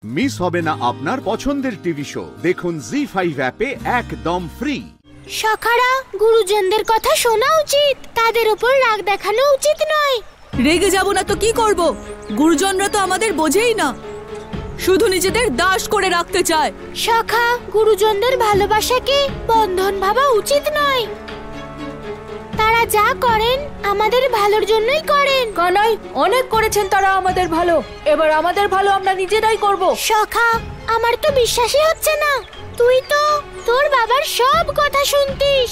Miss হবে না আপনার পছন্দের টিভি শো। দেখুন জি5 অ্যাপে একদম ফ্রি। সখারা, গুরুজনদের কথা শোনা উচিত, তাদের উপর রাগ দেখানো উচিত নয়। রেগে যাব না তো কি করব? গুরুজনরা তো আমাদের বোঝেই না, শুধু নিজেদের দাস করে রাখতে চায়। সখা, গুরুজনদের ভালোবাসাকে বন্ধন ভাবা উচিত নয়। তারা যা করেন আমাদের ভালোর জন্যই করেন। কানাই, অনেক করেছেন তারা আমাদের ভালো, এবার আমাদের ভালো আমরা নিজেরাই করব। সখা, আমার তো বিশ্বাসই হচ্ছে না। তুই তো তোর বাবার সব কথা শুনতিস।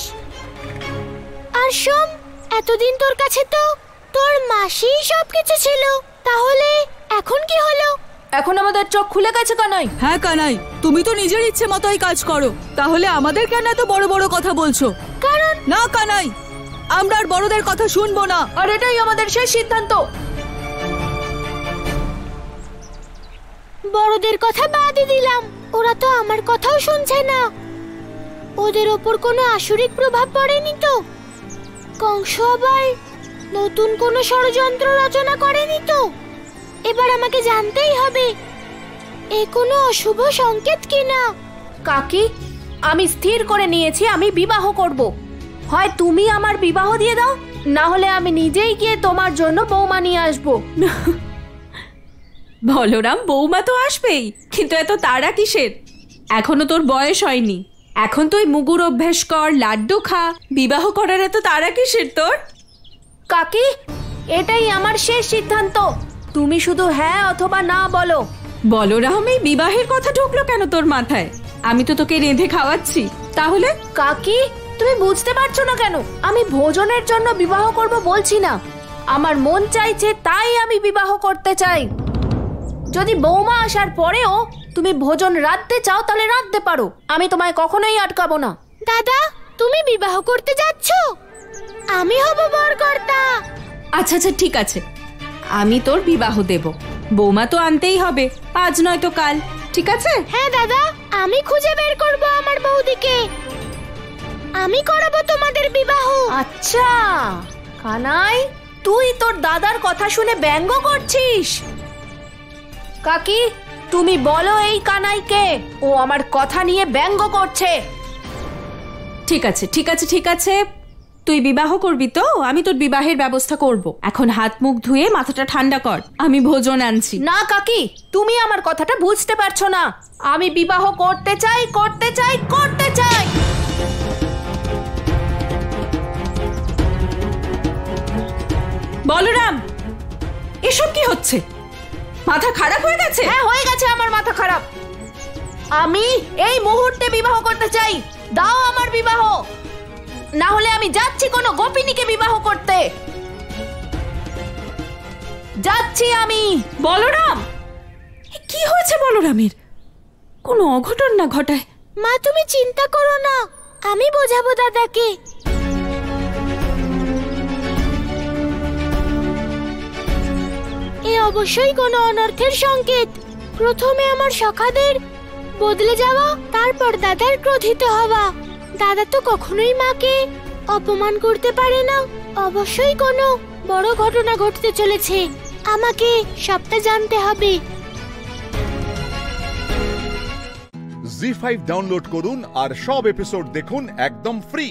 আর শোন, এতদিন তোর কাছে তো তোর মাসি সবকিছু ছিল, তাহলে এখন কি হলো? এখন আমাদের চোখ খুলে গেছে কানাই। হ্যাঁ কানাই, তুমি তো নিজের ইচ্ছে মতোই কাজ করো, তাহলে আমাদের কেন এত বড় বড় কথা বলছো? কারণ না কানাই, আমরা আর বড়দের কথা শুনবো না, আর এটাই আমাদের শেষ সিদ্ধান্ত। বড়দের কথা বাদই দিলাম, ওরা তো আমার কথাও শুনছে না। ওদের ওপর কোনো আসুরিক প্রভাব পড়েনি তো? কংস আবার নতুন কোনো ষড়যন্ত্র রচনা করেনি তো? এবার আমাকে জানতেই হবে এ কোনো অশুভ সংকেত কিনা। কাকি, আমি স্থির করে নিয়েছি আমি বিবাহ করব। হয় তুমি আমার বিবাহ দিয়ে দাও, না হলে আমি নিজেই গিয়ে তোমার জন্য বৌমা নিয়ে আসবো। বলরাম, বৌমা তো আসবেই, কিন্তু এত তাড়া কিসের? এখনো তোর বয়স হয়নি, এখন তুই মুগুর অভ্যাস কর, লাড্ডু খা, বিবাহ করার এত তাড়া কিসের তোর? কাকি, এটাই আমার শেষ সিদ্ধান্ত, তুমি শুধু হ্যাঁ অথবা না বলো। বলরাম, এই বিবাহের কথা ঢুকলো কেন তোর মাথায়? আমি তো তোকে রেঁধে খাওয়াচ্ছি। তাহলে কাকি, তুমি বুঝতে পারছো না কেন? আমি ভোজনের জন্য বিবাহ করব বলছি না, আমার মন চাইছে তাই আমি বিবাহ করতে চাই। যদি বৌমা আসার পরেও তুমি ভোজন রাঁধতে চাও তাহলে রাঁধতে পারো, আমি তোমায় কখনোই আটকাবো না। দাদা, তুমি বিবাহ করতে যাচ্ছ? আমি হব বরকর্তা। আচ্ছা আচ্ছা, ঠিক আছে, আমি তোর বিবাহ দেব। বৌমা তো আনতেই হবে, আজ নয় তো কাল, ঠিক আছে? হ্যাঁ দাদা, আমি খুঁজে বের করব আমার বৌদিকে, আমি করাবো তোমাদের বিবাহ। আচ্ছা কানাই, তুই তোর দাদার কথা শুনে ব্যঙ্গ করছিস? কাকি, তুমি বলো এই কানাইকে, ও আমার কথা নিয়ে ব্যঙ্গ করছে। ঠিক আছে ঠিক আছে ঠিক আছে, তুই বিবাহ করবি তো? আমি তোর বিবাহের ব্যবস্থা করব। এখন হাত মুখ ধুয়ে মাথাটা ঠান্ডা কর, আমি ভোজন আনছি। না কাকি, তুমি আমার কথাটা বুঝতে পারছো না। আমি বিবাহ করতে চাই করতে চাই করতে চাই। বলরাম, এসব কি হচ্ছে? মাথা খারাপ হয়ে গেছে? হ্যাঁ, হয়ে গেছে আমার মাথা খারাপ। আমি এই মুহূর্তে বিবাহ করতে চাই, দাও আমার বিবাহ, না হলে আমি যাচ্ছি কোনো গোপিনীকে বিবাহ করতে। যাচ্ছি আমি। বলরাম, কি হয়েছে বলরামের? কোনো অঘটন না ঘটায়? মা, তুমি চিন্তা করো না, আমি বোঝাবো দাদাকে। এ অবশ্যই কোনো অনর্থের সংকেত। প্রথমে আমার সখাদের বদলে যাওয়া, তারপর দাদার ক্রোধিত হওয়া। দাদা তো কখনোই মাকে অপমান করতে পারে না। অবশ্যই কোনো বড় ঘটনা ঘটতে চলেছে, আমাকে সবটা জানতে হবে। জি5 ডাউনলোড করুন আর সব এপিসোড দেখুন একদম ফ্রি।